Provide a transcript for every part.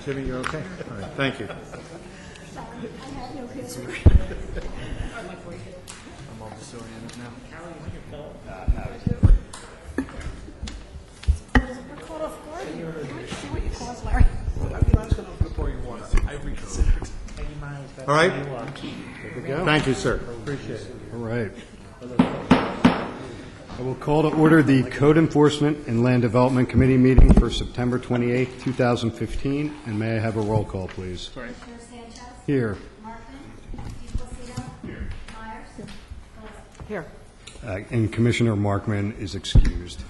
Jimmy, you're okay? All right, thank you. I had no history. I'm all disoriented now. We're caught off guard here. See what you caused, Larry. I was going to pour you water. I reconsidered. All right? There we go. Thank you, sir. Appreciate it. All right. I will call to order the Code Enforcement and Land Development Committee meeting for September 28, 2015, and may I have a roll call, please? Commissioner Sanchez? Here. Markman? DiPlacido? Here. Myers? Here. And Commissioner Markman is excused.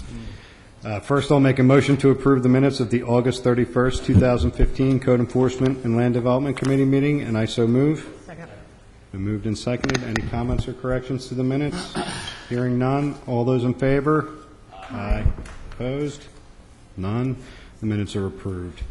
First, I'll make a motion to approve the minutes of the August 31st, 2015 Code Enforcement and Land Development Committee meeting, and I so move. Second. Been moved and seconded. Any comments or corrections to the minutes? Hearing none. All those in favor? Aye. Opposed? None. The minutes are approved.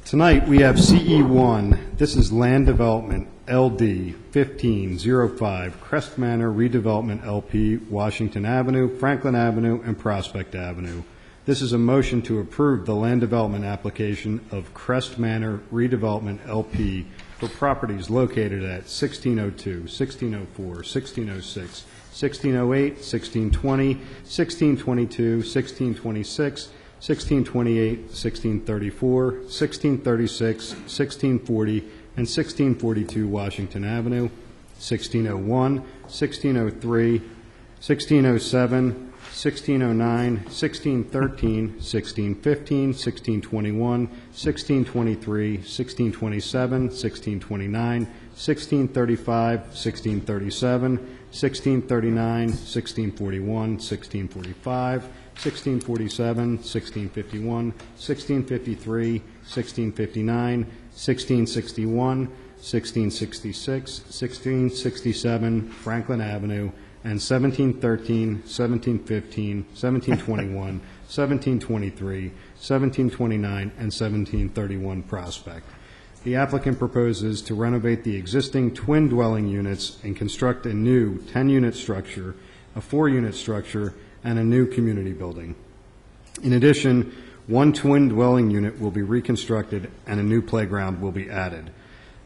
Tonight, we have CE1. This is Land Development, LD 1505, Crest Manor Redevelopment LP, Washington Avenue, Franklin Avenue, and Prospect Avenue. This is a motion to approve the land development application of Crest Manor Redevelopment LP for properties located at 1602, 1604, 1606, 1608, 1620, 1622, 1626, 1628, 1634, 1636, 1640, and 1642 Washington Avenue, 1601, 1603, 1607, 1609, 1613, 1615, 1621, 1623, 1627, 1629, 1635, 1637, 1639, 1641, 1645, 1647, 1651, 1653, 1659, 1661, 1666, 1667, Franklin Avenue, and 1713, 1715, 1721, 1723, 1729, and 1731 Prospect. The applicant proposes to renovate the existing twin dwelling units and construct a new 10-unit structure, a 4-unit structure, and a new community building. In addition, one twin dwelling unit will be reconstructed and a new playground will be added.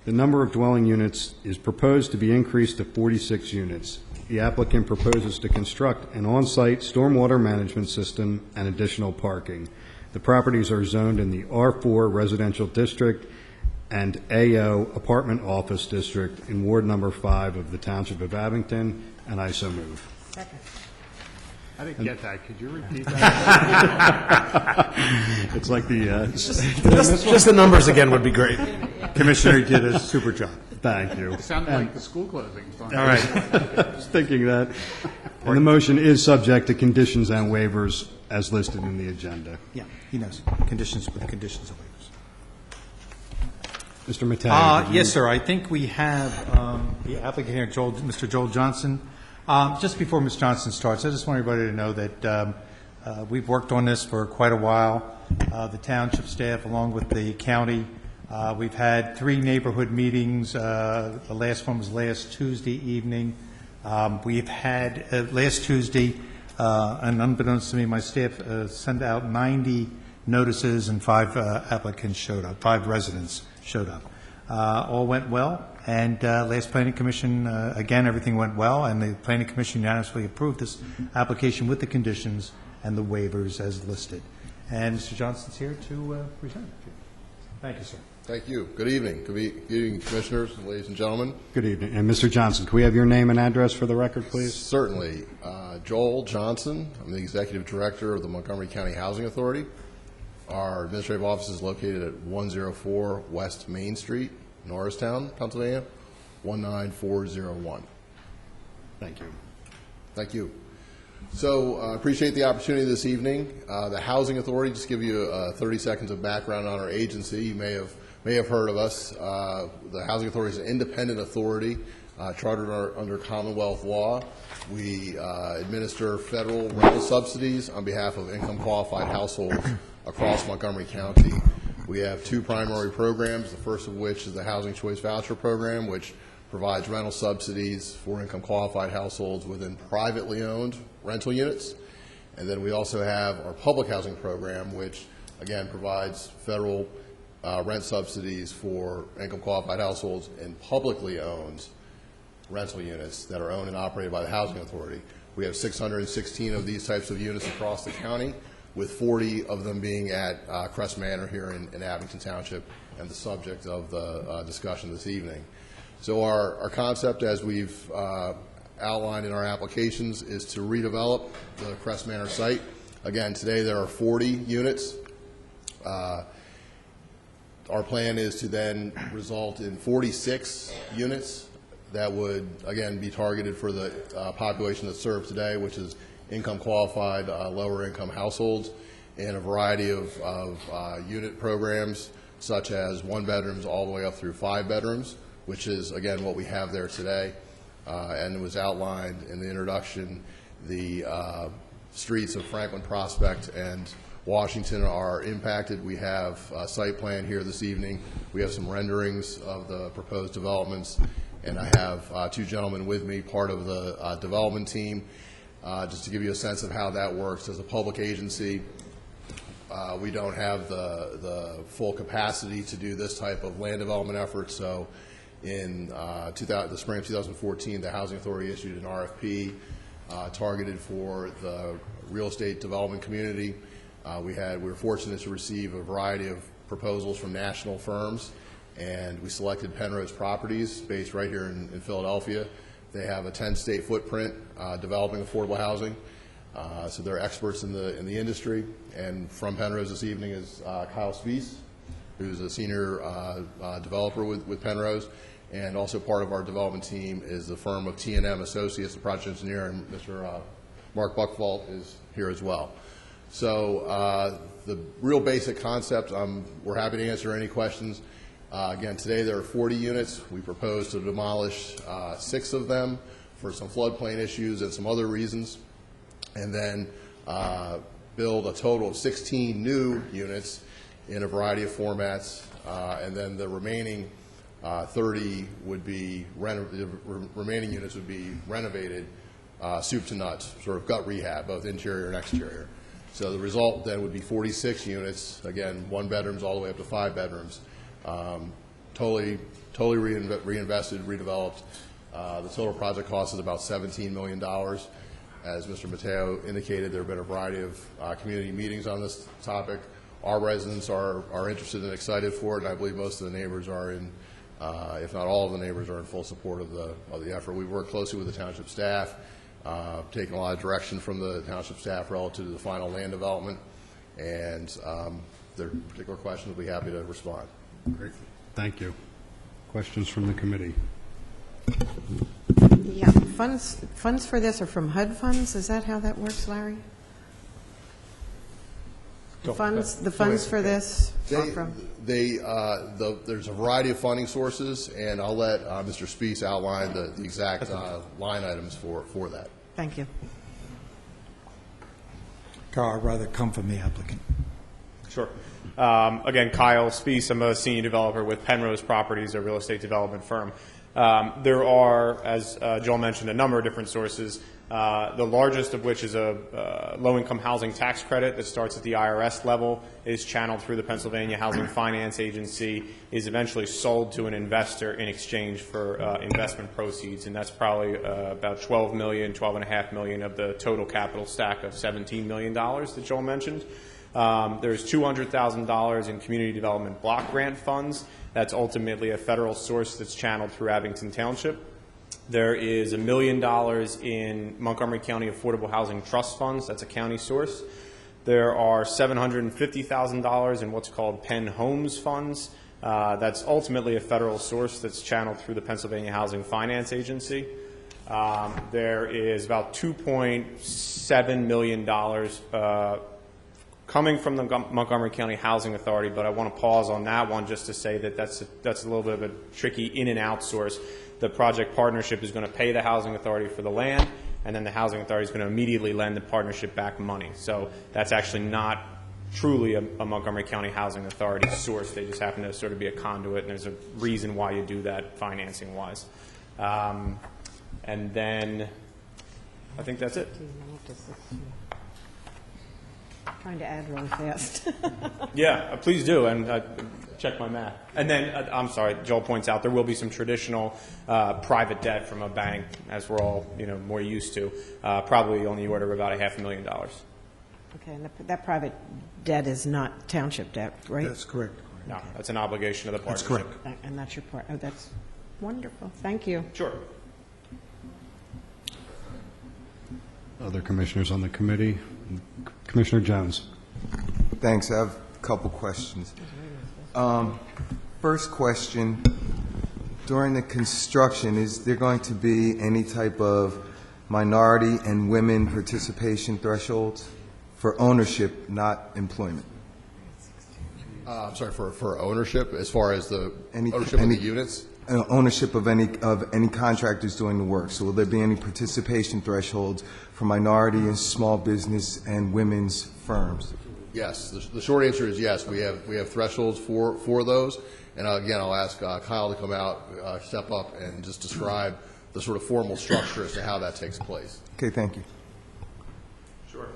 The number of dwelling units is proposed to be increased to 46 units. The applicant proposes to construct an on-site stormwater management system and additional parking. The properties are zoned in the R4 residential district and AO apartment office district in Ward number 5 of the Township of Abington, and I so move. Second. I didn't get that. Could you repeat that? It's like the Just the numbers again would be great. Commissioner did a super job. thank you. It sounded like the school closing. All right. Just thinking that. And the motion is subject to conditions and waivers as listed in the agenda. Yeah, he knows. Conditions with conditions of waivers. Mr. Mattei. did you- Yes, sir. I think we have the applicant here, Mr. Joel Johnson. Just before Ms. Johnson starts, I just want everybody to know that we've worked on this for quite a while. The township staff, along with the county, we've had 3 neighborhood meetings. The last one was last Tuesday evening. We've had, last Tuesday, and unbeknownst to me, my staff sent out 90 notices and 5 applicants showed up, 5 residents showed up. All went well, and last Planning Commission, again, everything went well, and the Planning Commission unanimously approved this application with the conditions and the waivers as listed. And Mr. Johnson's here to present it to you. Thank you, sir. Thank you. Good evening. Good evening, Commissioners, ladies and gentlemen. Good evening. And Mr. Johnson, can we have your name and address for the record, please? Certainly. Joel Johnson. I'm the Executive Director of the Montgomery County Housing Authority. Our administrative office is located at 104 West Main Street, Norristown, Pennsylvania, 19401. Thank you. Thank you. So I appreciate the opportunity this evening. The Housing Authority, just give you 30 seconds of background on our agency. You may have heard of us. The Housing Authority is an independent authority chartered under Commonwealth law. We administer federal rental subsidies on behalf of income-qualified households across Montgomery County. We have 2 primary programs, the first of which is the Housing Choice Voucher Program, which provides rental subsidies for income-qualified households within privately owned rental units. And then we also have our public housing program, which, again, provides federal rent subsidies for income qualified households in publicly owned rental units that are owned and operated by the Housing Authority. We have 616 of these types of units across the county, with 40 of them being at Crest Manor here in Abington Township, and the subject of the discussion this evening. So our concept, as we've outlined in our applications, is to redevelop the Crest Manor site. Again, today there are 40 units. Our plan is to then result in 46 units that would, again, be targeted for the population that's served today, which is income qualified, lower income households, and a variety of unit programs, such as 1 bedrooms all the way up through 5 bedrooms, which is, again, what we have there today. And it was outlined in the introduction. The streets of Franklin, Prospect, and Washington are impacted. We have a site plan here this evening. We have some renderings of the proposed developments, and I have 2 gentlemen with me, part of the development team. Just to give you a sense of how that works, as a public agency, we don't have the full capacity to do this type of land development effort. So in the spring of 2014, the Housing Authority issued an RFP targeted for the real estate development community. We were fortunate to receive a variety of proposals from national firms, and we selected Penrose Properties, based right here in Philadelphia. They have a 10-state footprint developing affordable housing, so they're experts in the industry. And from Penrose this evening is Kyle Spies, who's a senior developer with Penrose, and also part of our development team is the firm of T&M Associates, the project engineer, and Mr. Mark Buckfault is here as well. So the real basic concept, we're happy to answer any questions. Again, today there are 40 units. We propose to demolish 6 of them for some floodplain issues and some other reasons, and then build a total of 16 new units in a variety of formats, and then the remaining 30 would be remaining units would be renovated soup to nuts, sort of gut rehab, both interior and exterior. So the result then would be 46 units, again, 1 bedrooms all the way up to 5 bedrooms, totally reinvested, redeveloped. The total project cost is about $17 million. As Mr. Mateo indicated, there have been a variety of community meetings on this topic. Our residents are interested and excited for it, and I believe most of the neighbors are in, if not all of the neighbors are in full support of the effort. We've worked closely with the township staff, taken a lot of direction from the township staff relative to the final land development, and if there are particular questions, we'll be happy to respond. Great. Thank you. Questions from the committee? Yeah, funds for this are from HUD funds? Is that how that works, Larry? The funds for this are from? There's a variety of funding sources, and I'll let Mr. Spies outline the exact line items for that. Thank you. Carl, I'd rather come from the applicant. Sure. Again, Kyle Spies. I'm a senior developer with Penrose Properties, a real estate development firm. There are, as Joel mentioned, a number of different sources, the largest of which is a low-income housing tax credit that starts at the IRS level, is channeled through the Pennsylvania Housing Finance Agency, is eventually sold to an investor in exchange for investment proceeds, and that's probably about $12 million, $12.5 million of the total capital stack of $17 million that Joel mentioned. There's $200,000 in community development block grant funds. That's ultimately a federal source that's channeled through Abington Township. There is $1 million in Montgomery County Affordable Housing Trust Funds. That's a county source. There are $750,000 in what's called Penn Homes Funds. That's ultimately a federal source that's channeled through the Pennsylvania Housing Finance Agency. There is about $2.7 million coming from the Montgomery County Housing Authority, but I want to pause on that one just to say that that's a little bit of a tricky in and out source. The project partnership is going to pay the Housing Authority for the land, and then the Housing Authority is going to immediately lend the partnership back money. So that's actually not truly a Montgomery County Housing Authority source. They just happen to sort of be a conduit, and there's a reason why you do that financing-wise. And then I think that's it. Trying to add really fast. Yeah, please do, and check my math. And then, I'm sorry, Joel points out there will be some traditional private debt from a bank, as we're all more used to, probably on the order of about $500,000. Okay, and that private debt is not township debt, right? That's correct. No, that's an obligation of the That's partnership. correct. And that's your part. Oh, that's wonderful. Thank you. Sure. Other commissioners on the committee? Commissioner Jones. Thanks. I have a couple questions. First question, during the construction, is there going to be any type of minority and women participation thresholds for ownership, not employment? I'm sorry, for ownership, as far as the Any- ownership of any- the units? Ownership of any contractors doing the work. So will there be any participation thresholds for minority and small business and women's firms? Yes, the short answer is yes. We have thresholds for those, and again, I'll ask Kyle to come out, step up, and just describe the sort of formal structure as to how that takes place. Okay, thank you. Sure.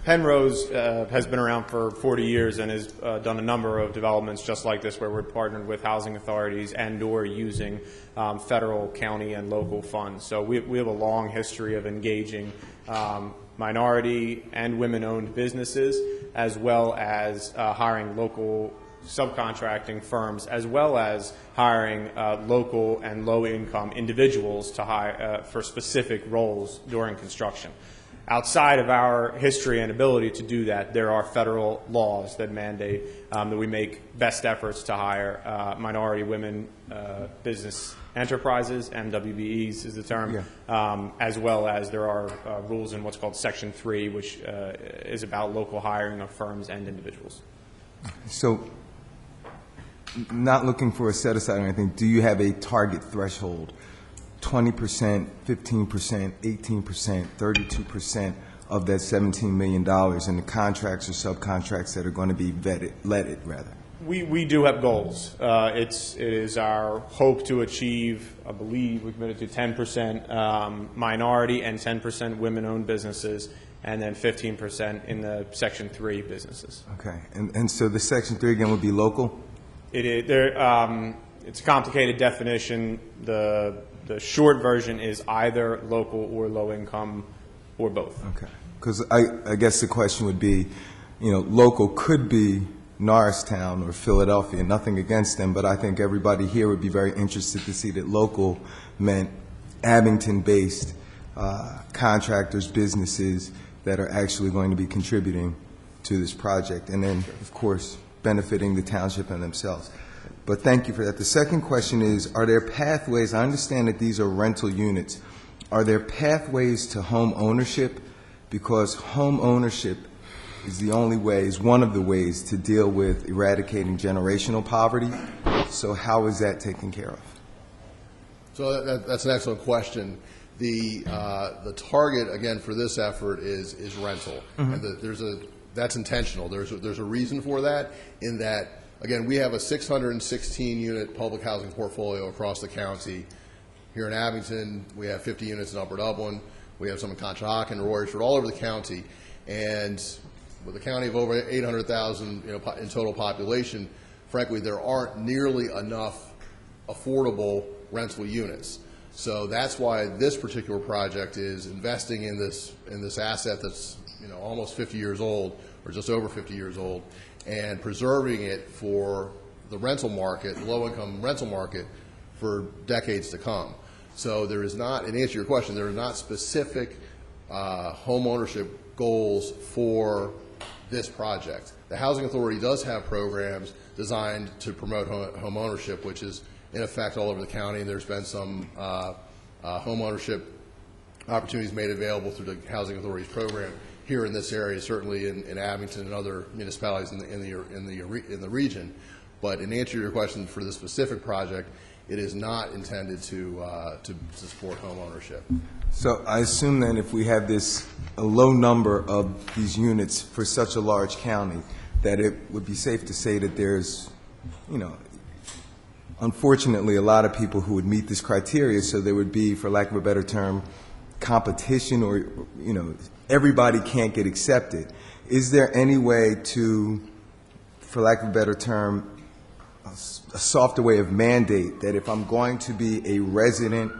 Penrose has been around for 40 years and has done a number of developments just like this, where we're partnered with housing authorities and/or using federal, county, and local funds. So we have a long history of engaging minority and women-owned businesses, as well as hiring local subcontracting firms, as well as hiring local and low-income individuals to hire for specific roles during construction. Outside of our history and ability to do that, there are federal laws that mandate that we make best efforts to hire minority women business enterprises, MWBEs is the term, as well as there are rules in what's called Section 3, which is about local hiring of firms and individuals. So, not looking for a set-aside or anything, do you have a target threshold? 20%, 15%, 18%, 32% of that $17 million in the contracts or subcontracts that are going to be letted, rather? We do have goals. It is our hope to achieve, I believe, we committed to 10% minority and 10% women-owned businesses, and then 15% in the Section 3 businesses. Okay. And so the Section 3 again would be local? It's a complicated definition. The short version is either local or low income or both. Okay. Because I guess the question would be, local could be Norristown or Philadelphia, nothing against them, but I think everybody here would be very interested to see that local meant Abington-based contractors, businesses that are actually going to be contributing to this project, and then, of course, benefiting the township and themselves. But thank you for that. The second question is, are there pathways, I understand that these are rental units, are there pathways to home ownership? Because home ownership is the only way, is one of the ways to deal with eradicating generational poverty. So how is that taken care of? So that's an excellent question. The target, again, for this effort is rental. And that's intentional. There's a reason for that, in that, again, we have a 616-unit public housing portfolio across the county. Here in Abington, we have 50 units in Upper Dublin. We have some in Conshohocken, Royersford, all over the county. And with a county of over 800,000 in total population, frankly, there aren't nearly enough affordable rental units. So that's why this particular project is investing in this asset that's almost 50 years old, or just over 50 years old, and preserving it for the rental market, low-income rental market, for decades to come. So there is not, in answer to your question, there are not specific home ownership goals for this project. The Housing Authority does have programs designed to promote home ownership, which is in effect all over the county, and there's been some home ownership opportunities made available through the Housing Authority's program here in this area, certainly in Abington and other municipalities in the region. But in answer to your question, for this specific project, it is not intended to support home ownership. So I assume then if we have a low number of these units for such a large county, that it would be safe to say that there's, unfortunately, a lot of people who would meet this criteria, so there would be, for lack of a better term, competition or, everybody can't get accepted. Is there any way to, for lack of a better term, a softer way of mandate that if I'm going to be a resident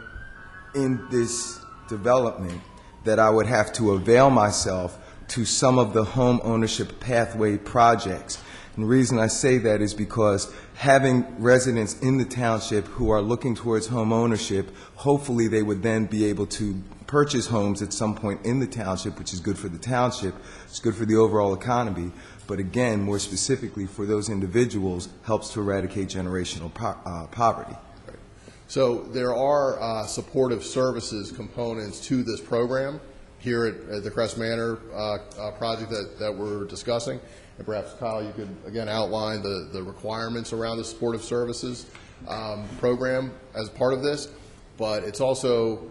in this development, that I would have to avail myself to some of the home ownership pathway projects? And the reason I say that is because having residents in the township who are looking towards home ownership, hopefully they would then be able to purchase homes at some point in the township, which is good for the township, it's good for the overall economy, but again, more specifically for those individuals, helps to eradicate generational poverty. So there are supportive services components to this program here at the Crest Manor project that we're discussing. And perhaps, Kyle, you could, again, outline the requirements around the supportive services program as part of this. But it's also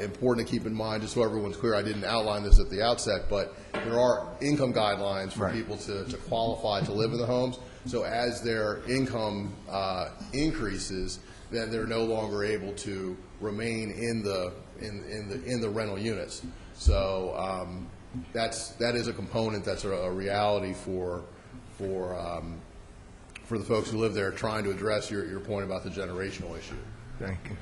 important to keep in mind, just so everyone's clear, I didn't outline this at the outset, but there are income guidelines for people to qualify to live in the homes. So as their income increases, then they're no longer able to remain in the rental units. So that is a component that's a reality for the folks who live there, trying to address your point about the generational issue. Thank you.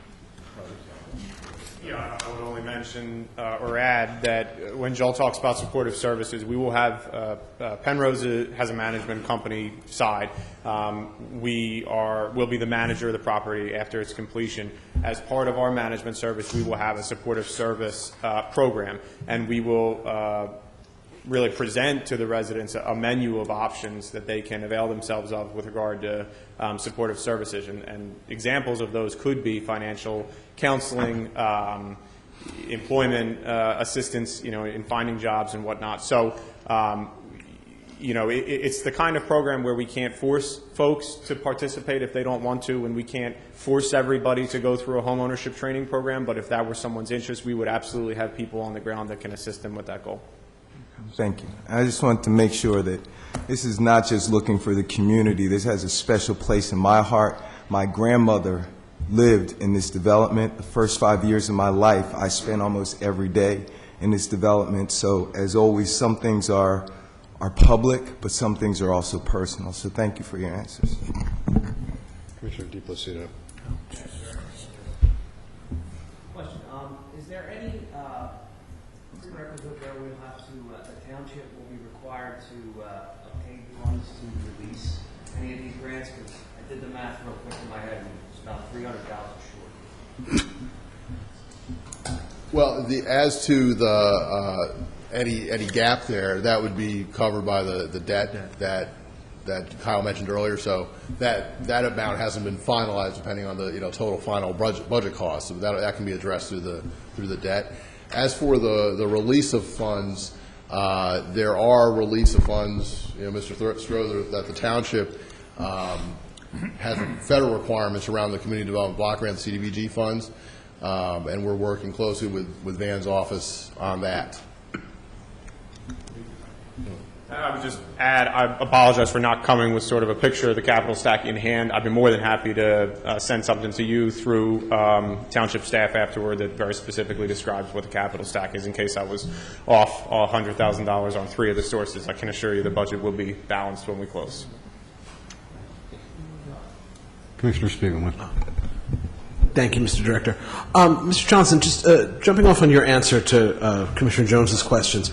Yeah, I would only mention or add that when Joel talks about supportive services, we will have Penrose has a management company side. We'll be the manager of the property after its completion. As part of our management service, we will have a supportive service program, and we will really present to the residents a menu of options that they can avail themselves of with regard to supportive services. And examples of those could be financial counseling, employment assistance, in finding jobs and whatnot. So, it's the kind of program where we can't force folks to participate if they don't want to, and we can't force everybody to go through a home ownership training program. But if that were someone's interest, we would absolutely have people on the ground that can assist them with that goal. Thank you. I just want to make sure that this is not just looking for the community. This has a special place in my heart. My grandmother lived in this development. The first 5 years of my life, I spent almost every day in this development. So, as always, some things are public, but some things are also personal. So thank you for your answers. Commissioner DiPlacido. Question, is there any prerequisite where we'll have to, the township will be required to obtain funds to release any of these grants? Because I did the math real quick in my head, and it's about $300,000 short. Well, as to the any gap there, that would be covered by the debt that Kyle mentioned earlier. So that amount hasn't been finalized, depending on the total final budget cost. So that can be addressed through the debt. As for the release of funds, there are release of funds. Mr. Strother, that the township has federal requirements around the community development block grant, CDBG funds, and we're working closely with Van's office on that. I would just add, I apologize for not coming with sort of a picture of the capital stack in hand. I'd be more than happy to send something to you through township staff afterward that very specifically describes what the capital stack is, in case I was off $100,000 on 3 of the sources. I can assure you the budget will be balanced when we close. Commissioner Spiegelman. Thank you, Mr. Director. Mr. Johnson, just jumping off on your answer to Commissioner Jones's questions.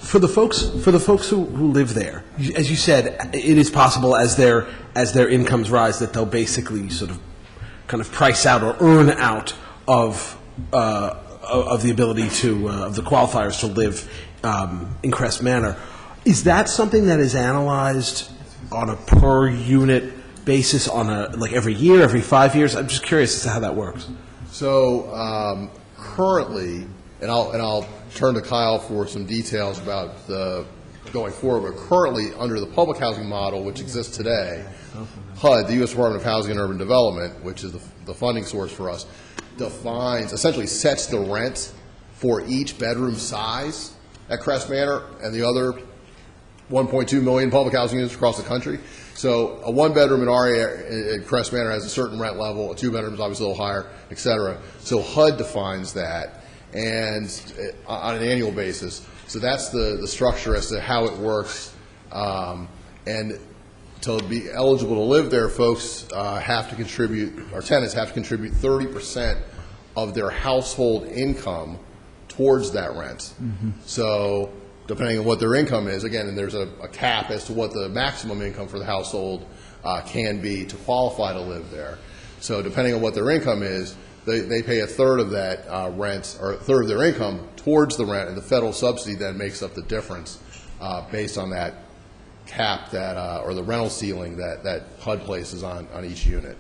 For the folks who live there, as you said, it is possible as their incomes rise that they'll basically sort of kind of price out or earn out of the ability of the qualifiers to live in Crest Manor. Is that something that is analyzed on a per unit basis like every year, every 5 years? I'm just curious as to how that works. So currently, and I'll turn to Kyle for some details about the going forward, but currently under the public housing model, which exists today, HUD, the U.S. Department of Housing and Urban Development, which is the funding source for us, essentially sets the rent for each bedroom size at Crest Manor and the other 1.2 million public housing units across the country. So a one-bedroom in our area at Crest Manor has a certain rent level, a two-bedroom is obviously a little higher, et cetera. So HUD defines that, and on an annual basis. So that's the structure as to how it works. And to be eligible to live there, folks have to contribute, or tenants have to contribute 30% of their household income towards that rent. So depending on what their income is, again, and there's a cap as to what the maximum income for the household can be to qualify to live there. So depending on what their income is, they pay a third of that rent, or a third of their income towards the rent, and the federal subsidy then makes up the difference based on that cap that, or the rental ceiling that HUD places on each unit.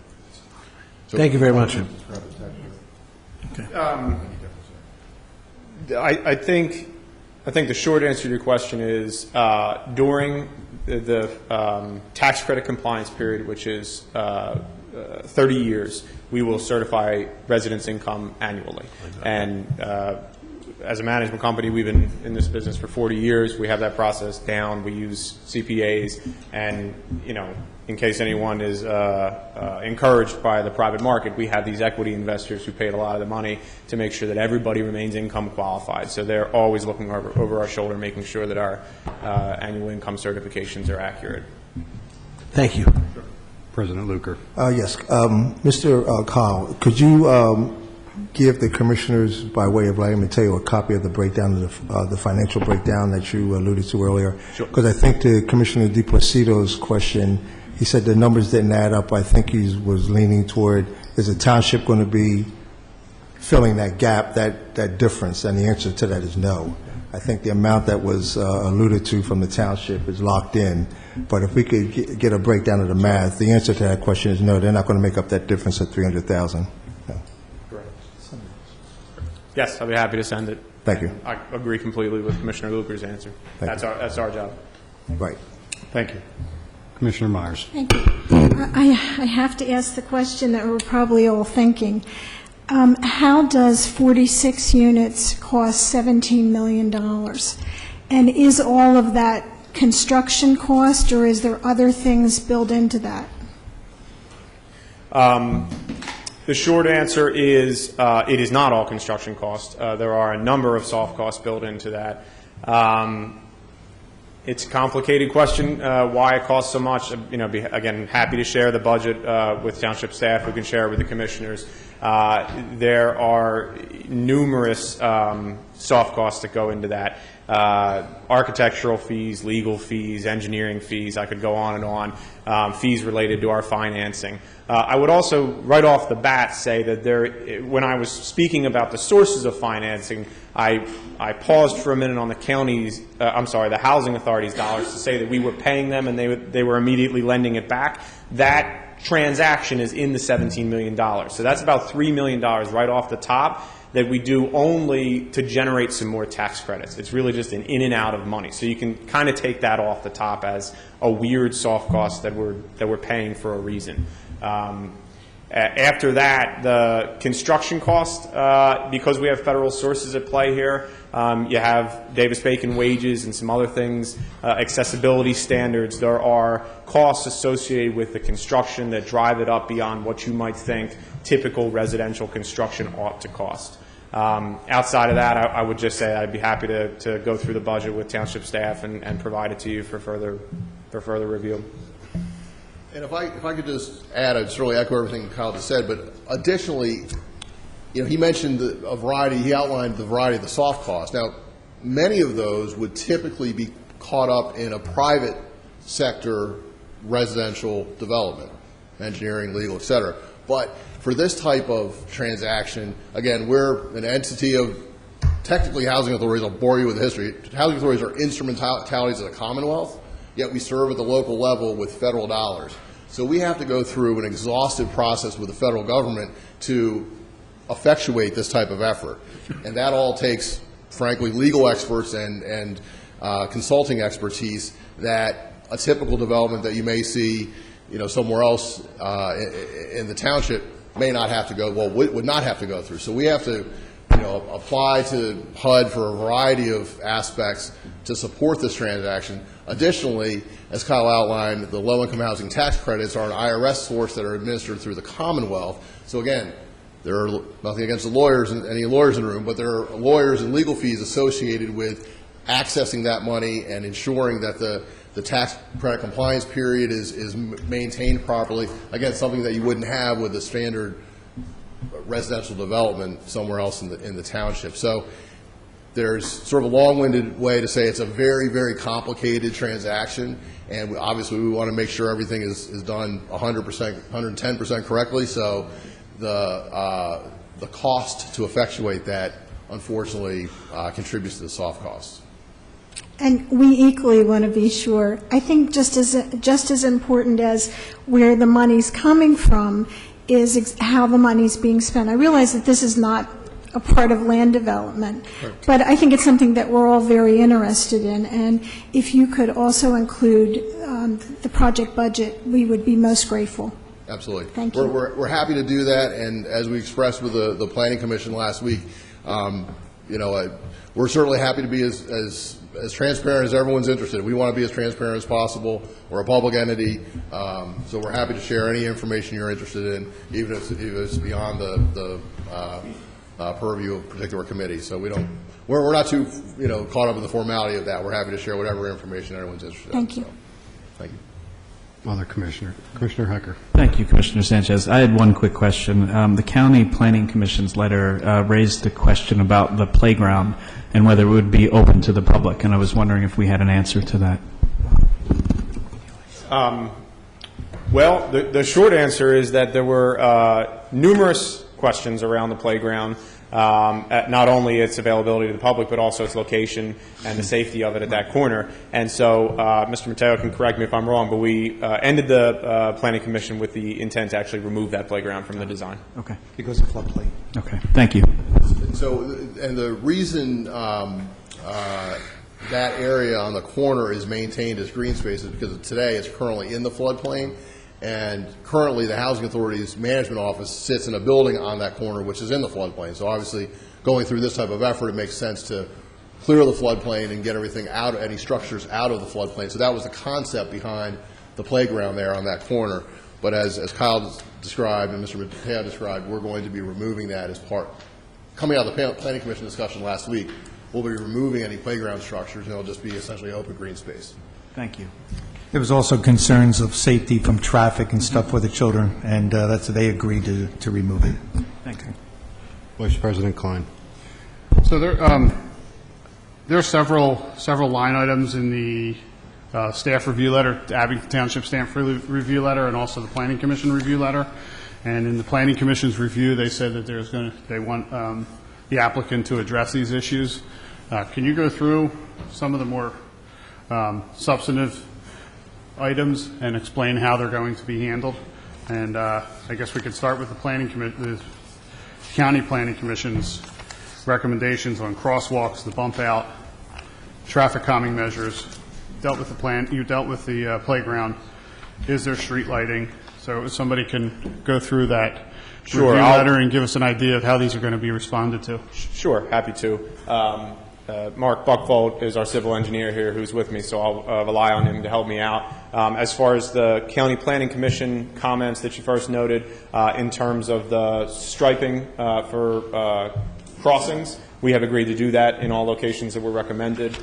So, Thank you very much. I think the short answer to your question is during the tax credit compliance period, which is 30 years, we will certify residence income annually. And as a management company, we've been in this business for 40 years. We have that process down. We use CPAs, and in case anyone is encouraged by the private market, we have these equity investors who paid a lot of the money to make sure that everybody remains income qualified. So they're always looking over our shoulder, making sure that our annual income certifications are accurate. Thank you. President Luker. Yes. Mr. Kyle, could you give the commissioners, by way of Larry Mateo, a copy of the breakdown of the financial breakdown that you alluded to earlier? Sure. Because I think to Commissioner DePlacido's question, he said the numbers didn't add up. I think he was leaning toward, is the township going to be filling that gap, that difference? And the answer to that is no. I think the amount that was alluded to from the township is locked in. But if we could get a breakdown of the math, the answer to that question is no, they're not going to make up that difference of $300,000. No. Correct. Yes, I'll be happy to send it. Thank you. I agree completely with Commissioner Luker's answer. Thank you. That's our job. Right. Thank you. Commissioner Myers. Thank you. I have to ask the question that we're probably all thinking. How does 46 units cost $17 million? And is all of that construction cost, or is there other things built into that? The short answer is it is not all construction cost. There are a number of soft costs built into that. It's a complicated question why it costs so much. Again, happy to share the budget with township staff who can share it with the commissioners. There are numerous soft costs that go into that. Architectural fees, legal fees, engineering fees, I could go on and on, fees related to our financing. I would also, right off the bat, say that when I was speaking about the sources of financing, I paused for a minute on the housing authority's dollars to say that we were paying them and they were immediately lending it back. That transaction is in the $17 million. So that's about $3 million right off the top that we do only to generate some more tax credits. It's really just an in and out of money. So you can kind of take that off the top as a weird soft cost that we're paying for a reason. After that, the construction cost, because we have federal sources at play here, you have Davis-Bacon wages and some other things, accessibility standards. There are costs associated with the construction that drive it up beyond what you might think typical residential construction ought to cost. Outside of that, I would just say I'd be happy to go through the budget with township staff and provide it to you for further review. And if I could just add, I'd just really echo everything Kyle just said, but additionally, he mentioned a variety, he outlined the variety of the soft costs. Now, many of those would typically be caught up in a private sector residential development, engineering, legal, et cetera. But for this type of transaction, again, we're an entity of, technically housing authorities, I'll bore you with the history. Housing authorities are instrumentalities of the Commonwealth, yet we serve at the local level with federal dollars. So we have to go through an exhaustive process with the federal government to effectuate this type of effort. And that all takes, frankly, legal experts and consulting expertise that a typical development that you may see, somewhere else in the township may not have to go, would not have to go through. So we have to, apply to HUD for a variety of aspects to support this transaction. Additionally, as Kyle outlined, the low-income housing tax credits are an IRS source that are administered through the Commonwealth. So again, there are nothing against the lawyers, any lawyers in the room, but there are lawyers and legal fees associated with accessing that money and ensuring that the tax credit compliance period is maintained properly. Again, something that you wouldn't have with a standard residential development somewhere else in the township. So there's sort of a long-winded way to say it's a very, very complicated transaction, and obviously we want to make sure everything is done 100%, 110% correctly. So the cost to effectuate that, unfortunately, contributes to the soft costs. And we equally want to be sure, I think just as important as where the money's coming from is how the money's being spent. I realize that this is not a part of land development, but I think it's something that we're all very interested in. And if you could also include the project budget, we would be most grateful. Absolutely. Thank you. We're happy to do that, and as we expressed with the Planning Commission last week, we're certainly happy to be as transparent as everyone's interested. We want to be as transparent as possible. We're a public entity, so we're happy to share any information you're interested in, even if it's beyond the purview of a particular committee. So we're not too caught up in the formality of that. We're happy to share whatever information everyone's interested in. Thank you. So, thank you. Other Commissioner. Commissioner Hecker. Thank you, Commissioner Sanchez. I had one quick question. The County Planning Commission's letter raised the question about the playground and whether it would be open to the public, and I was wondering if we had an answer to that. Well, the short answer is that there were numerous questions around the playground, not only its availability to the public, but also its location and the safety of it at that corner. And so Mr. Mateo can correct me if I'm wrong, but we ended the Planning Commission with the intent to actually remove that playground from the design. Okay. Because of floodplain. Okay. Thank you. So, and the reason that area on the corner is maintained as green space is because today it's currently in the floodplain, and currently the Housing Authority's management office sits in a building on that corner which is in the floodplain. So obviously, going through this type of effort, it makes sense to clear the floodplain and get everything out, any structures out of the floodplain. So that was the concept behind the playground there on that corner. But as Kyle described and Mr. Mateo described, we're going to be removing that as part. Coming out of the Planning Commission discussion last week, we'll be removing any playground structures, and it'll just be essentially open green space. Thank you. There was also concerns of safety from traffic and stuff for the children, and they agreed to remove it. Thank you. Vice President Klein. So there are several line items in the staff review letter, the Abington Township staff review letter, and also the Planning Commission review letter. And in the Planning Commission's review, they said that they want the applicant to address these issues. Can you go through some of the more substantive items and explain how they're going to be handled? And I guess we could start with the County Planning Commission's recommendations on crosswalks, the bump out, traffic calming measures. You dealt with the playground. Is there street lighting? So if somebody can go through that review letter and give us an idea of how these are going to be responded to. Sure, happy to. Mark Buckfold is our civil engineer here who's with me, so I'll rely on him to help me out. As far as the County Planning Commission comments that you first noted, in terms of the striping for crossings, we have agreed to do that in all locations that were recommended.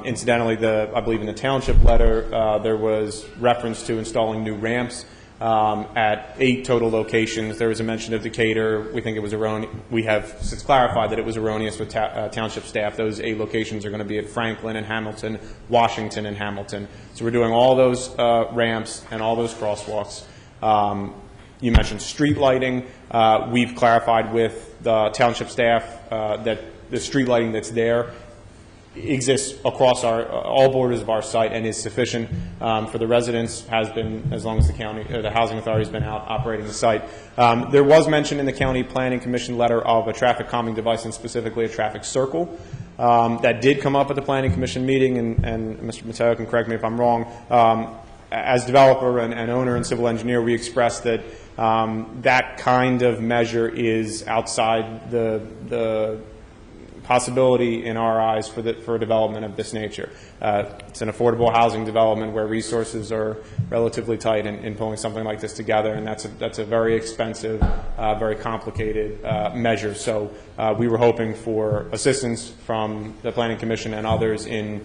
Incidentally, I believe in the township letter, there was reference to installing new ramps at 8 total locations. There was a mention of Decatur. We think it was erroneous. We have since clarified that it was erroneous with township staff. Those 8 locations are going to be at Franklin and Hamilton, Washington and Hamilton. So we're doing all those ramps and all those crosswalks. You mentioned street lighting. We've clarified with the township staff that the street lighting that's there exists across all borders of our site and is sufficient for the residents, has been as long as the Housing Authority has been out operating the site. There was mention in the County Planning Commission letter of a traffic calming device and specifically a traffic circle. That did come up at the Planning Commission meeting, and Mr. Mateo can correct me if I'm wrong. As developer and owner and civil engineer, we expressed that that kind of measure is outside the possibility in our eyes for a development of this nature. It's an affordable housing development where resources are relatively tight in pulling something like this together, and that's a very expensive, very complicated measure. So we were hoping for assistance from the Planning Commission and others in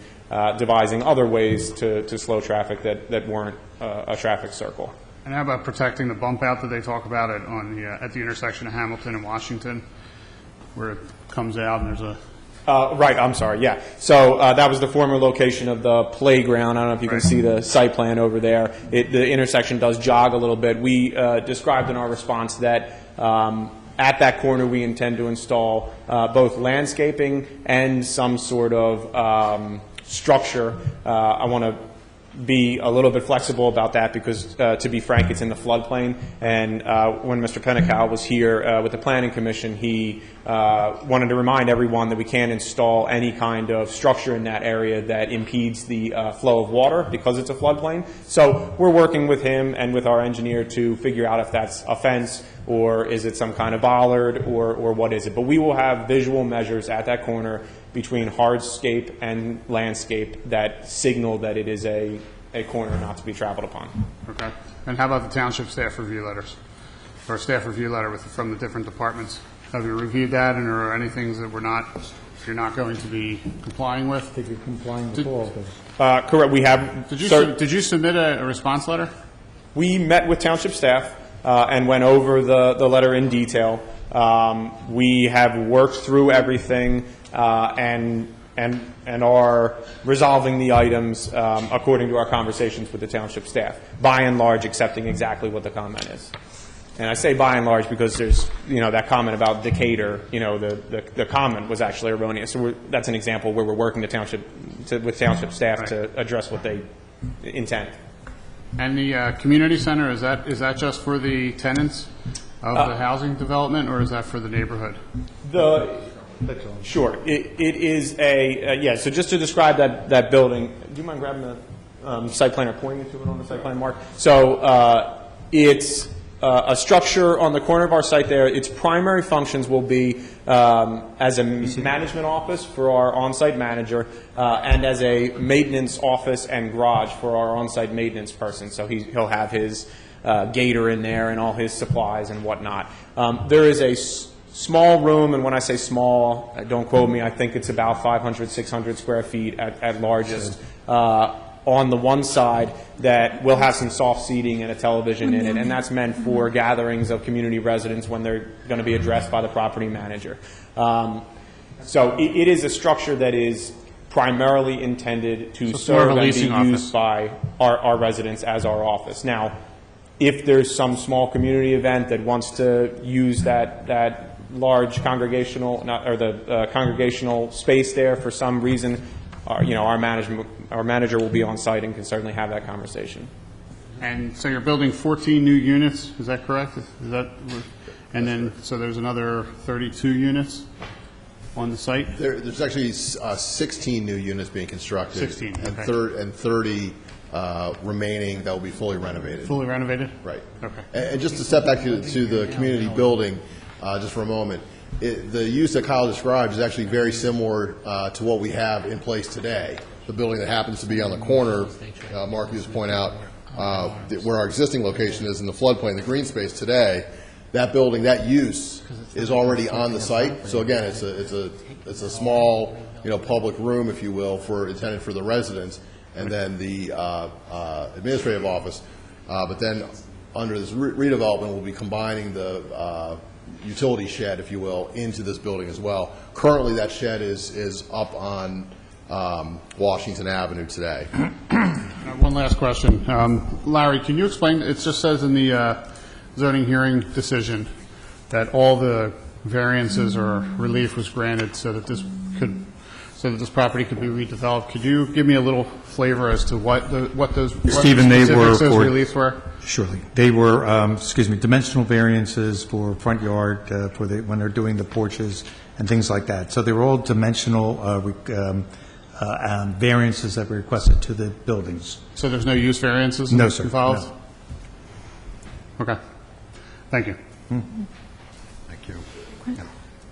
devising other ways to slow traffic that weren't a traffic circle. And how about protecting the bump out that they talk about at the intersection of Hamilton and Washington, where it comes out and there's a... Right, I'm sorry, yeah. So that was the former location of the playground. I don't know if you can see the site plan over there. The intersection does jog a little bit. We described in our response that at that corner we intend to install both landscaping and some sort of structure. I want to be a little bit flexible about that because, to be frank, it's in the floodplain. And when Mr. Pennicow was here with the Planning Commission, he wanted to remind everyone that we can't install any kind of structure in that area that impedes the flow of water because it's a floodplain. So we're working with him and with our engineer to figure out if that's a fence or is it some kind of bollard or what is it. But we will have visual measures at that corner between hardscape and landscape that signal that it is a corner not to be traveled upon. Okay. And how about the township staff review letters? Or staff review letter from the different departments? Have you reviewed that, and are there any things that you're not going to be complying with? I think you're complying with all of them. Correct. We have. Did you submit a response letter? We met with township staff and went over the letter in detail. We have worked through everything and are resolving the items according to our conversations with the township staff, by and large accepting exactly what the comment is. And I say by and large because there's, that comment about Decatur, the comment was actually erroneous. So that's an example where we're working with township staff to address what they intend. And the community center, is that just for the tenants of the housing development, or is that for the neighborhood? Sure. It is so just to describe that building, do you mind grabbing the site plan or pointing to it on the site plan, Mark? So it's a structure on the corner of our site there. Its primary functions will be as a management office for our on-site manager and as a maintenance office and garage for our on-site maintenance person. So he'll have his gator in there and all his supplies and whatnot. There is a small room, and when I say small, don't quote me, I think it's about 500, 600 square feet at largest, on the one side that will have some soft seating and a television in it, and that's meant for gatherings of community residents when they're going to be addressed by the property manager. So it is a structure that is primarily intended to serve and be used by our residents as our office. Now, if there's some small community event that wants to use that large congregational congregational space there for some reason, our manager will be on site and can certainly have that conversation. And so you're building 14 new units, is that correct? And then so there's another 32 units on the site? There's actually 16 new units being constructed. 16, okay. And 30 remaining that will be fully renovated. Fully renovated? Right. Okay. And just to step back to the community building just for a moment, the use that Kyle described is actually very similar to what we have in place today. The building that happens to be on the corner, Mark used to point out, where our existing location is in the floodplain, the green space today, that building, that use is already on the site. So again, it's a small, public room, if you will, intended for the residents, and then the administrative office. But then under this redevelopment, we'll be combining the utility shed, if you will, into this building as well. Currently, that shed is up on Washington Avenue today. One last question. Larry, can you explain, it just says in the zoning hearing decision that all the variances or relief was granted so that this property could be redeveloped. Could you give me a little flavor as to what those specifics those reliefs were? Surely. They were, dimensional variances for front yard, when they're doing the porches and things like that. So they were all dimensional variances that were requested to the buildings. So there's no use variances No, sir. involved? No. Okay. Thank you. Thank you.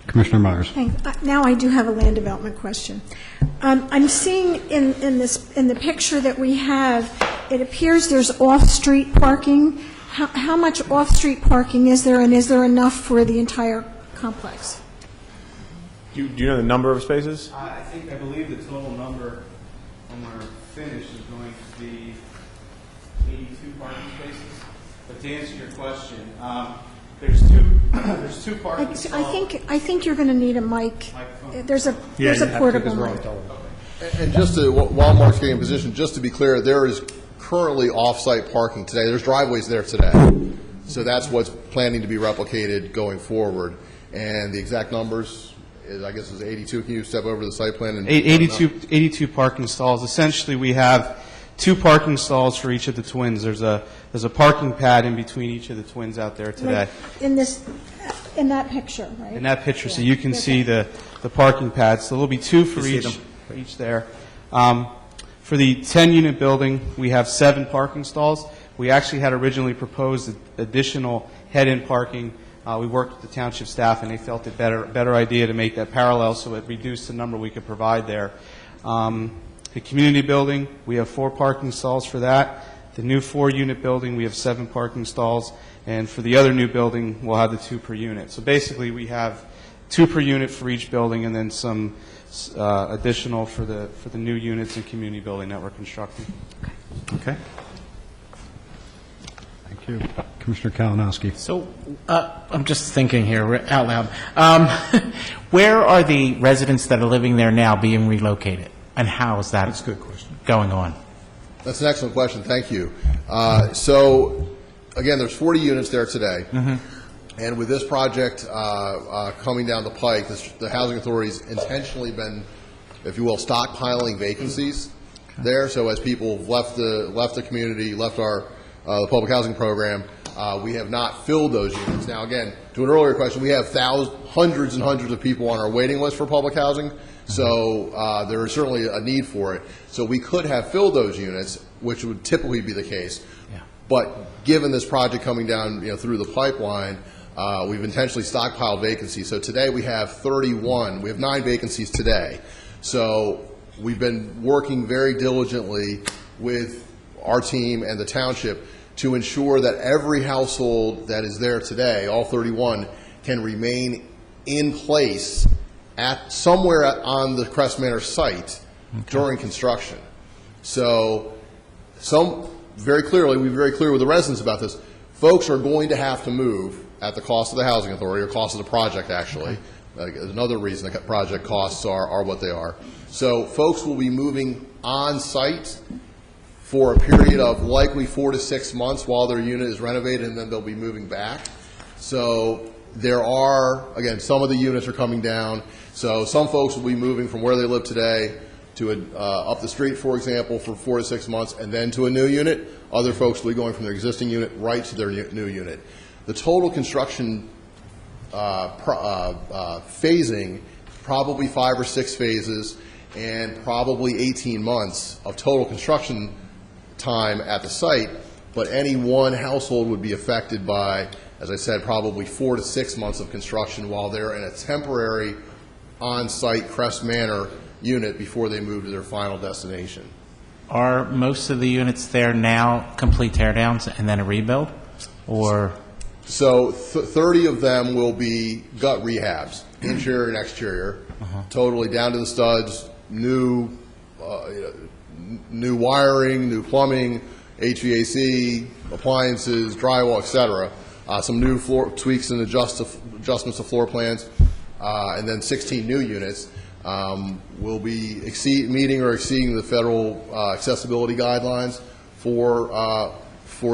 Commissioner Myers. Thanks. Now I do have a land development question. I'm seeing in the picture that we have, it appears there's off-street parking. How much off-street parking is there, and is there enough for the entire complex? Do you know the number of spaces? I believe the total number when we're finished is going to be 82 parking spaces. But to answer your question, there's two parking stalls. I think you're going to need a mic. There's a portable mic. And just to, while Mark's getting in position, just to be clear, there is currently off-site parking today. There's driveways there today. So that's what's planning to be replicated going forward. And the exact numbers, I guess, is 82. Can you step over to the site plan? And 82 parking stalls. Essentially, we have 2 parking stalls for each of the twins. There's a parking pad in between each of the twins out there today. Like in that picture, right? In that picture, so you can see the parking pads. So there'll be 2 for each there. For the 10-unit building, we have 7 parking stalls. We actually had originally proposed additional head-in parking. We worked with the township staff, and they felt it better idea to make that parallel, so it reduced the number we could provide there. The community building, we have 4 parking stalls for that. The new 4-unit building, we have 7 parking stalls. And for the other new building, we'll have the 2 per unit. So basically, we have 2 per unit for each building, and then some additional for the new units and community building that we're constructing. Okay. Thank you. Commissioner Kalinowski. So I'm just thinking here out loud. Where are the residents that are living there now being relocated, and how is that That's a good question. going on? That's an excellent question. Thank you. So, again, there's 40 units there today. And with this project coming down the pike, the Housing Authority's intentionally been, if you will, stockpiling vacancies there. So as people have left the community, left our the public housing program, we have not filled those units. Now, again, to an earlier question, we have hundreds and hundreds of people on our waiting list for public housing. So there is certainly a need for it. So we could have filled those units, which would typically be the case. Yeah. But given this project coming down, through the pipeline, we've intentionally stockpiled vacancies. So today we have 31. We have 9 vacancies today. So we've been working very diligently with our team and the township to ensure that every household that is there today, all 31, can remain in place at somewhere on the Crest Manor site during construction. So very clearly, we're very clear with the residents about this. Folks are going to have to move at the cost of the Housing Authority, or cost of the project, actually. Another reason the project costs are what they are. So folks will be moving on site for a period of likely 4 to 6 months while their unit is renovated, and then they'll be moving back. So there are, again, some of the units are coming down. So some folks will be moving from where they live today to up the street, for example, for 4 to 6 months, and then to a new unit. Other folks will be going from their existing unit right to their new unit. The total construction phasing, probably 5 or 6 phases, and probably 18 months of total construction time at the site, but any one household would be affected by, as I said, probably 4 to 6 months of construction while they're in a temporary on-site Crest Manor unit before they move to their final destination. Are most of the units there now complete teardowns and then a rebuild, or? So 30 of them will be gut rehabs, interior and exterior, totally down to the studs, new wiring, new plumbing, HVAC, appliances, drywall, etc. Some new floor tweaks and adjustments to floor plans, and then 16 new units will be meeting or exceeding the federal accessibility guidelines for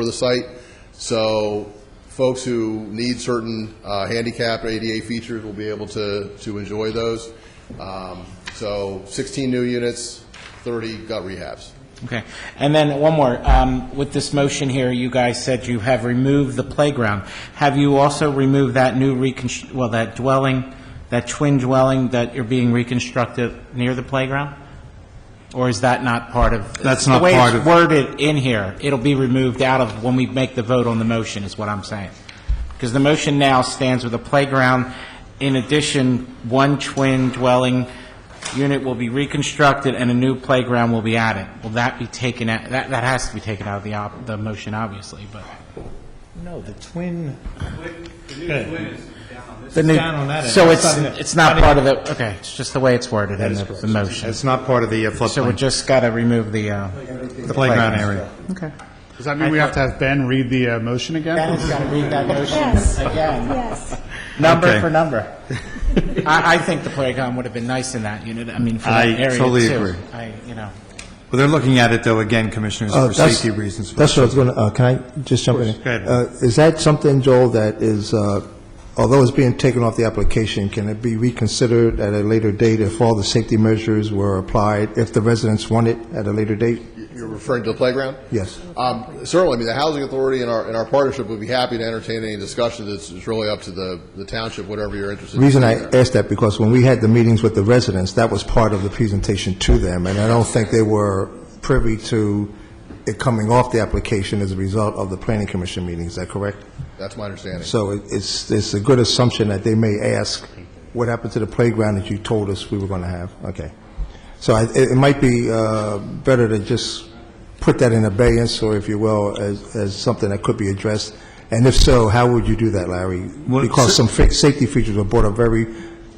the site. So folks who need certain handicap or ADA features will be able to enjoy those. So 16 new units, 30 gut rehabs. Okay. And then one more. With this motion here, you guys said you have removed the playground. Have you also removed that new that dwelling, that twin dwelling that you're being reconstructed near the playground? Or is that not part of? That's not part of. The way it's worded in here, it'll be removed out of when we make the vote on the motion, is what I'm saying. Because the motion now stands with a playground in addition, one twin dwelling unit will be reconstructed and a new playground will be added. Will that be taken out? That has to be taken out of the motion, obviously, but. No, the twin... The new- down on that end. So It's not in it's not part of the, okay, it's just the way it's worded in the motion. It's not part of the So we floodplain, just got to remove the playground area. Okay. Does that mean we have to have Ben read the motion again? Dennis got to read that motion Yes. again. Yes. Number Okay. for number. I think the playground would have been nice in that unit, I mean, for that I area, too. totally agree. Well, they're looking at it, though, again, Commissioners, for That's- safety reasons. That's what I was going to, can I just jump in? Go ahead. Is that something, Joel, that is, although it's being taken off the application, can it be reconsidered at a later date if all the safety measures were applied, if the residents want it at a later date? You're referring to the playground? Yes. Certainly, I mean, the Housing Authority and our partnership would be happy to entertain any discussion. It's really up to the township, whatever you're interested in. The reason I seeing there. asked that, because when we had the meetings with the residents, that was part of the presentation to them, and I don't think they were privy to it coming off the application as a result of the Planning Commission meeting. Is that correct? That's my understanding. So it's a good assumption that they may ask, what happened to the playground that you told us we were going to have? Okay. So it might be better to just put that in abeyance, or if you will, as something that could be addressed. And if so, how would you do that, Larry? Well, Because some safety features were brought up very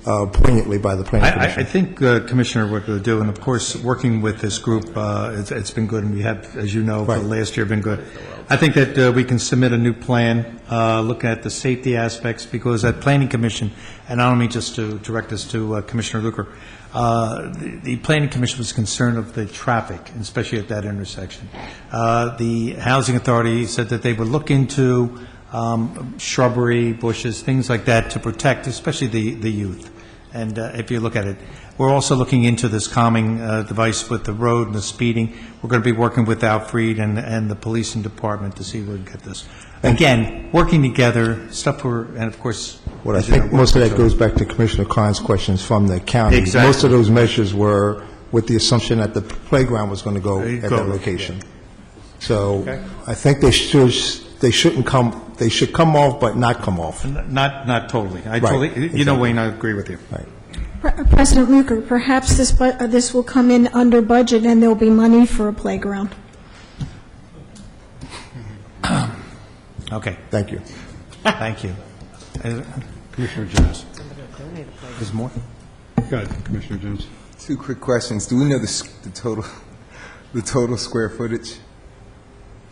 poignantly by the Planning Commission. I think, Commissioner, what we'll do, and of course, working with this group, it's been good, and we have, as you know, for the last year, been good. I think that we can submit a new plan, looking at the safety aspects, because at Planning Commission, and I don't mean just to direct this to Commissioner Luker, the Planning Commission was concerned of the traffic, especially at that intersection. The Housing Authority said that they would look into shrubbery, bushes, things like that to protect, especially the youth. And if you look at it, we're also looking into this calming device with the road and the speeding. We're going to be working with Alfred and the policing department to see where we can get this. Again, working together, and of course... Well, I think most of that goes back to Commissioner Khan's questions from the county. Exactly. Most of those measures were with the assumption that the playground was going to go at that location. So I think they should come off, but not come off. Not totally. Right. You know, Wayne, I agree with you. Right. President Luker, perhaps this will come in under budget and there'll be money for a playground. Okay. Thank you. Thank you. Commissioner Jones. There's more? Go ahead, Commissioner Jones. Two quick questions. Do we know the total square footage?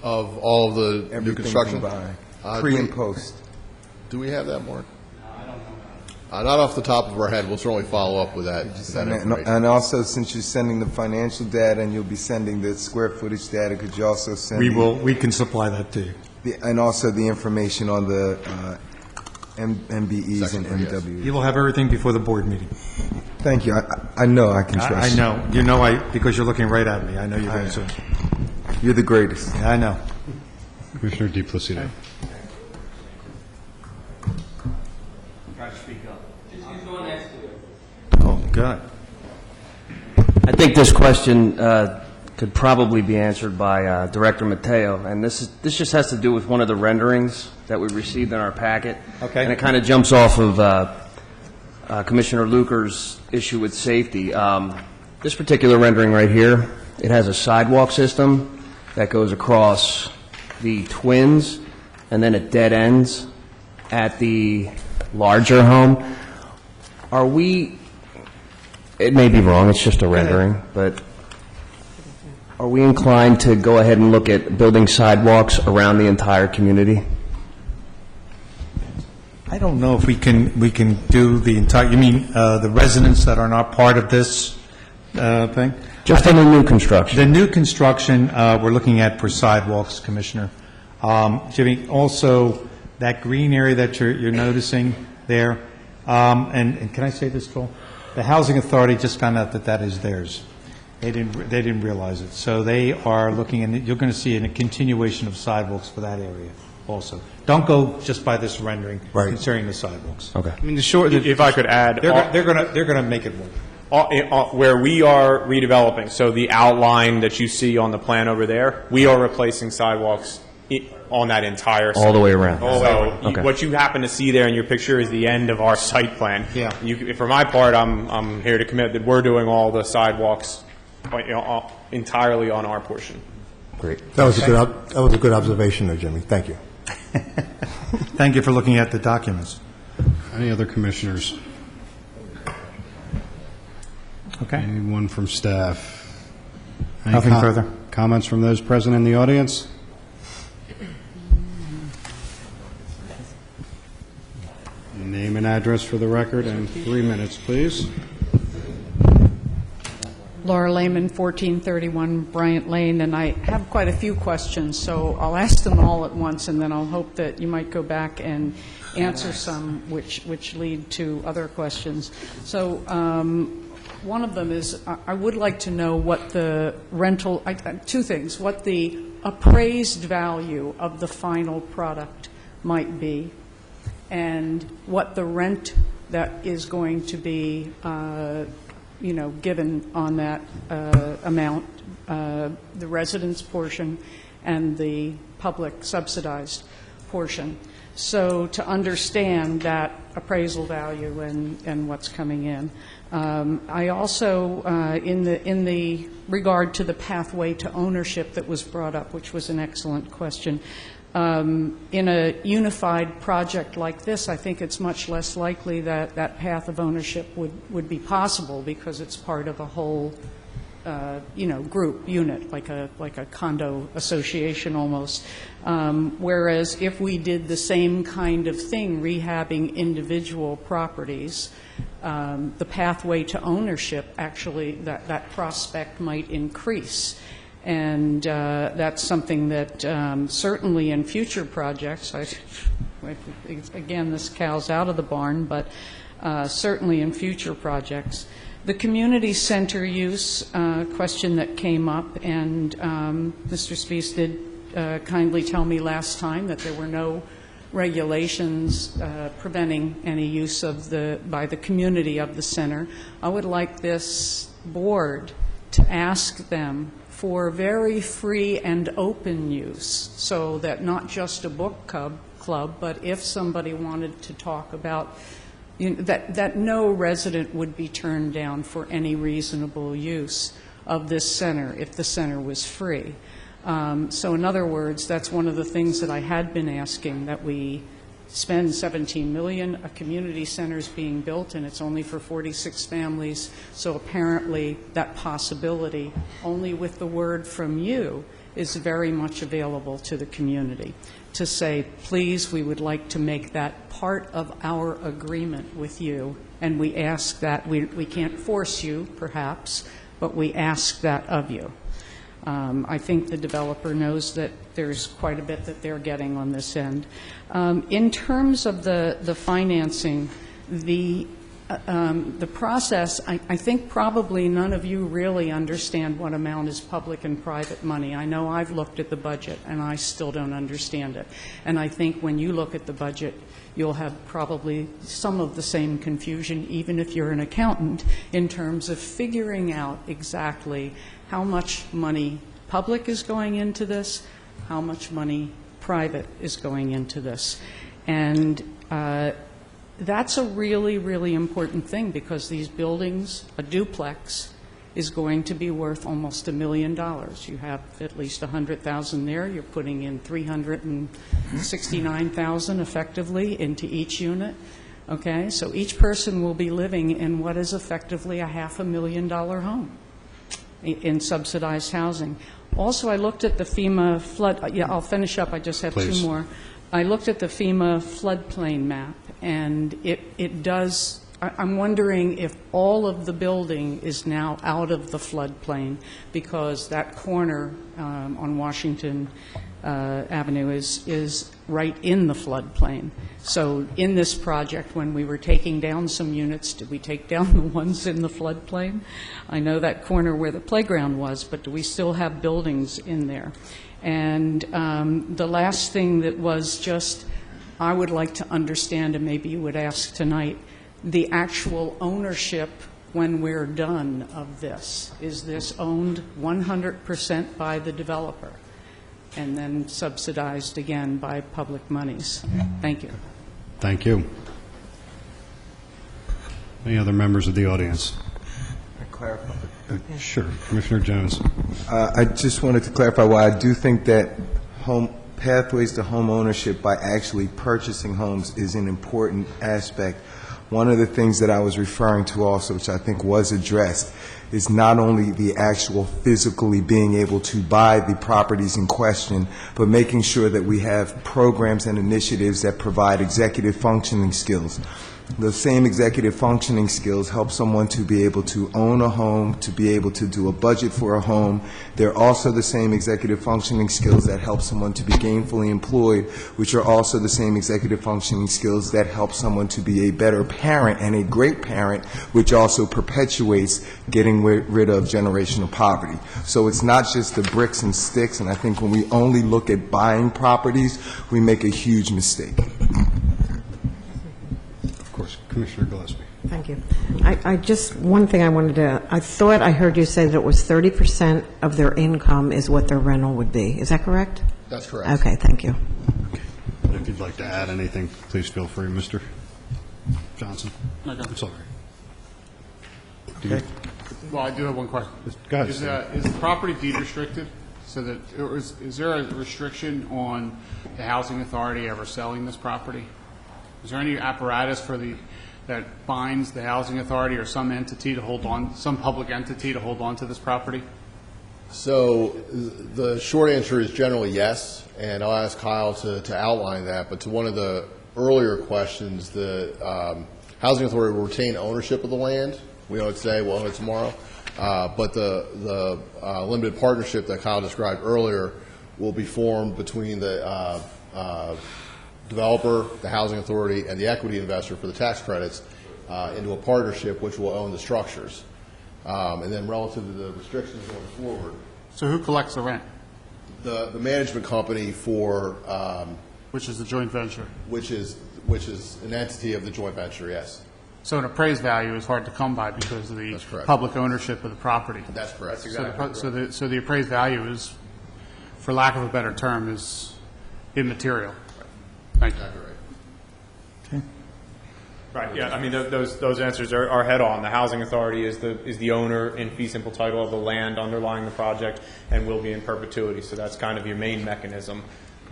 Of all of the new Everything construction? combined, Do pre we- and post? Do we have that, Mark? Not off the top of our head. We'll certainly follow up with that information. And also, since you're sending the financial data and you'll be sending the square footage data, could you also send We can supply that to you. and also the information on the MBEs and Second, yes. MWs? You will have everything before the board meeting. Thank you. I know I can I trust you. know. You know because you're looking right at me. I know you're going to. You're the greatest. I know. Commissioner DePlacido. Try to speak up. Just use the one next to it. Oh, God. I think this question could probably be answered by Director Mateo, and this just has to do with one of the renderings that we received in our packet. Okay. And it kind of jumps off of Commissioner Luker's issue with safety. This particular rendering right here, it has a sidewalk system that goes across the twins, and then it dead ends at the larger home. Are we, it may be wrong, it's just a rendering, but are we inclined to go ahead and look at building sidewalks around the entire community? I don't know if we can do the entire, you mean the residents that are not part of this thing? Just on the new construction. The new construction, we're looking at for sidewalks, Commissioner. Jimmy, also, that green area that you're noticing there, and can I say this, Joel? The Housing Authority just found out that is theirs. They didn't realize it. So they are looking, and you're going to see a continuation of sidewalks for that area also. Don't go just by this rendering concerning the sidewalks. Okay. I mean, if I could add, They're going to make it work. where we are redeveloping, so the outline that you see on the plan over there, we are replacing sidewalks on that entire site. All the way around. So Okay. what you happen to see there in your picture is the end of our site plan. Yeah. For my part, I'm here to commit that we're doing all the sidewalks entirely on our portion. Great. That was a good observation there, Jimmy. Thank you. Thank you for looking at the documents. Any other commissioners? Okay. Anyone from staff? Any Nothing further. Comments from those present in the audience? Name and address for the record, and 3 minutes, please. Laura Lehman, 1431 Bryant Lane, and I have quite a few questions, so I'll ask them all at once, and then I'll hope that you might go back and answer some which lead to other questions. So one of them is, I would like to know what the rental, two things, what the appraised value of the final product might be, and what the rent that is going to be given on that amount, the residence portion and the public subsidized portion. So to understand that appraisal value and what's coming in. I also, in the regard to the pathway to ownership that was brought up, which was an excellent question, in a unified project like this, I think it's much less likely that that path of ownership would be possible because it's part of a whole, group, unit, like a condo association almost. Whereas if we did the same kind of thing, rehabbing individual properties, the pathway to ownership, actually, that prospect might increase. And that's something that certainly in future projects, again, this cow's out of the barn, but certainly in future projects. The community center use question that came up, and Mr. Spies did kindly tell me last time that there were no regulations preventing any use of by the community of the center. I would like this board to ask them for very free and open use, so that not just a book club, but if somebody wanted to talk about, that no resident would be turned down for any reasonable use of this center if the center was free. So in other words, that's one of the things that I had been asking, that we spend $17 million. A community center is being built, and it's only for 46 families. So apparently that possibility, only with the word from you, is very much available to the community. To say, please, we would like to make that part of our agreement with you, and we ask that, we can't force you, perhaps, but we ask that of you. I think the developer knows that there's quite a bit that they're getting on this end. In terms of the financing, the process, I think probably none of you really understand what amount is public and private money. I know I've looked at the budget, and I still don't understand it. And I think when you look at the budget, you'll have probably some of the same confusion, even if you're an accountant, in terms of figuring out exactly how much money public is going into this, how much money private is going into this. And that's a really, really important thing, because these buildings, a duplex, is going to be worth almost $1 million. You have at least $100,000 there. You're putting in $369,000 effectively into each unit. Okay, so each person will be living in what is effectively a $500,000 home in subsidized housing. Also, I looked at the FEMA flood. Yeah, I'll finish up. I just have Please. 2 more. I looked at the FEMA floodplain map, and it does. I'm wondering if all of the building is now out of the floodplain, because that corner on Washington Avenue is right in the floodplain. So in this project, when we were taking down some units, did we take down the ones in the floodplain? I know that corner where the playground was, but do we still have buildings in there? And the last thing that was just, I would like to understand, and maybe you would ask tonight, the actual ownership when we're done of this. Is this owned 100% by the developer? and then subsidized again by public monies. Thank you. Thank you. Any other members of the audience? Sure. Commissioner Jones. I just wanted to clarify why I do think that pathways to home ownership by actually purchasing homes is an important aspect. One of the things that I was referring to also, which I think was addressed, is not only the actual physically being able to buy the properties in question, but making sure that we have programs and initiatives that provide executive functioning skills. The same executive functioning skills help someone to be able to own a home, to be able to do a budget for a home. They're also the same executive functioning skills that help someone to be gainfully employed, which are also the same executive functioning skills that help someone to be a better parent and a great parent, which also perpetuates getting rid of generational poverty. So it's not just the bricks and sticks, and I think when we only look at buying properties, we make a huge mistake. Of course, Commissioner Gillespie. Thank you. I just, one thing I wanted to, I thought I heard you say that it was 30% of their income is what their rental would be. Is that correct? That's correct. Okay, thank you. If you'd like to add anything, please feel free, Mr. Johnson. I'm sorry. Well, I do have one question. Go ahead, Is the property deed restricted? So that, or is there a restriction on the housing authority ever selling this property? Is there any apparatus that binds the housing authority or some entity to hold on, some public entity to hold on to this property? So the short answer is generally yes, and I'll ask Kyle to outline that. But to one of the earlier questions, the housing authority will retain ownership of the land. We own it today, we'll own it tomorrow. But the limited partnership that Kyle described earlier will be formed between the developer, the housing authority, and the equity investor for the tax credits into a partnership which will own the structures. And then relative to the restrictions going forward. So who collects the rent? The management company for... which is the joint venture? Which is an entity of the joint venture, yes. So an appraised value is hard to come by because of the public ownership of the property. That's correct. That's exactly correct. So the appraised value is, for lack of a better term, is immaterial. Thank you. Right, yeah, I mean, those answers are head-on. The housing authority is the owner in fee simple title of the land underlying the project and will be in perpetuity, so that's kind of your main mechanism.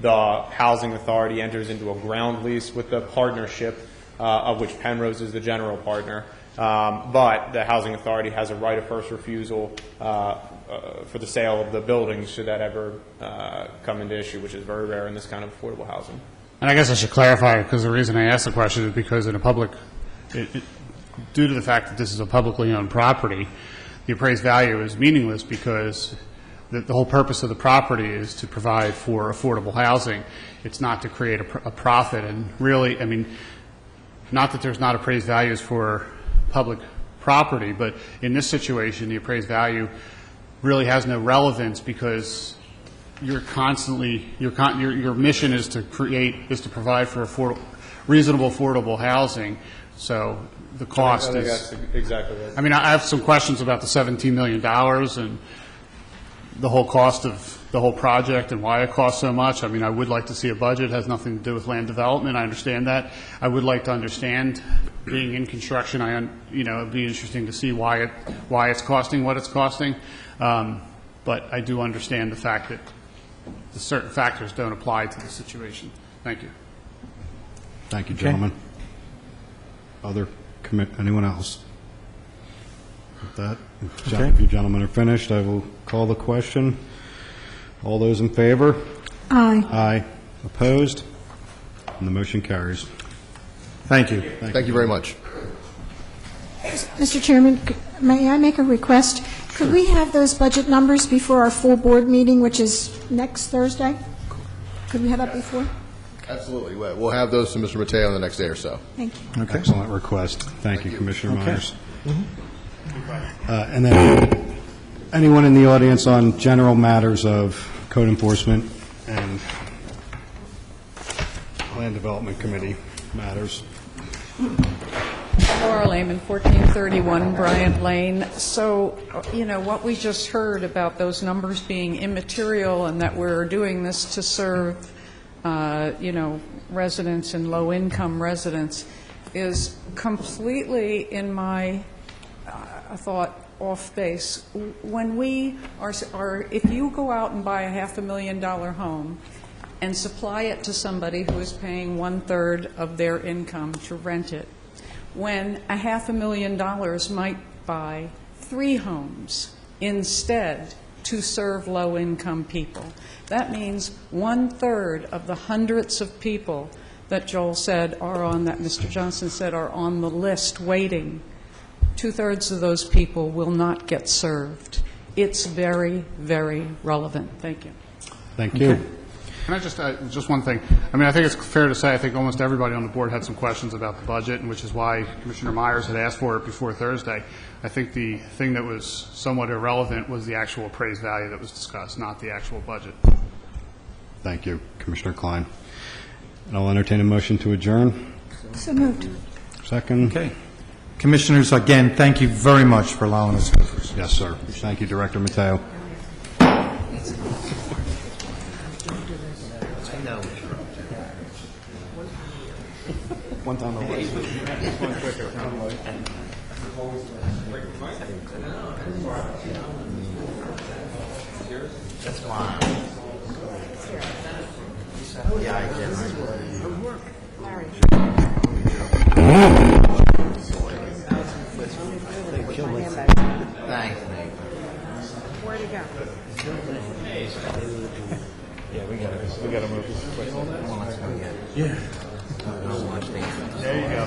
The housing authority enters into a ground lease with the partnership, of which Penrose is the general partner, but the housing authority has a right of first refusal for the sale of the buildings should that ever come into issue, which is very rare in this kind of affordable housing. And I guess I should clarify, because the reason I asked the question is because in a public, due to the fact that this is a publicly owned property, the appraised value is meaningless because the whole purpose of the property is to provide for affordable housing. It's not to create a profit. And really, I mean, not that there's not appraised values for public property, but in this situation, the appraised value really has no relevance because you're constantly, your mission is to provide for reasonable, affordable housing. So the cost I think is... that's exactly right. I mean, I have some questions about the $17 million and the whole cost of the whole project and why it costs so much. I mean, I would like to see a budget. It has nothing to do with land development. I understand that. I would like to understand, being in construction, it'd be interesting to see why it's costing what it's costing. But I do understand the fact that the certain factors don't apply to the situation. Thank you. Thank you, gentlemen. Anyone else? With that, if you gentlemen are finished, I will call the question. All those in favor? Aye. Aye. Opposed? And the motion carries. Thank you. Thank you very much. Mr. Chairman, may I make a request? Could we have those budget numbers before our full board meeting, which is next Thursday? Could we have that before? Absolutely. We'll have those to Mr. Mateo in the next day or so. Thank you. Okay. Excellent request. Thank you, Commissioner Myers. And then anyone in the audience on general matters of code enforcement and land development committee matters? Laura Lehman, 1431 Bryant Lane. So, what we just heard about those numbers being immaterial and that we're doing this to serve, residents and low-income residents is completely, in my thought, off base. When we are, if you go out and buy a $500,000 home and supply it to somebody who is paying 1/3 of their income to rent it, when a $500,000 might buy 3 homes instead to serve low-income people. That means 1/3 of the hundreds of people that Joel said are on, that Mr. Johnson said are on the list waiting, 2/3 of those people will not get served. It's very, very relevant. Thank you. Thank you. Can I just one thing? I mean, I think it's fair to say I think almost everybody on the board had some questions about the budget, and which is why Commissioner Myers had asked for it before Thursday. I think the thing that was somewhat irrelevant was the actual appraised value that was discussed, not the actual budget. Thank you, Commissioner Klein. And I'll entertain a motion to adjourn. So moved. Second? Okay. Commissioners, again, thank you very much for allowing us to do this. Yes, sir. Thank you, Director Mateo. One time over. That's fine. Yeah, I guess. Thanks, Nate. Where'd he go? Yeah, we gotta move this quick. Yeah. I'll watch these. There you go.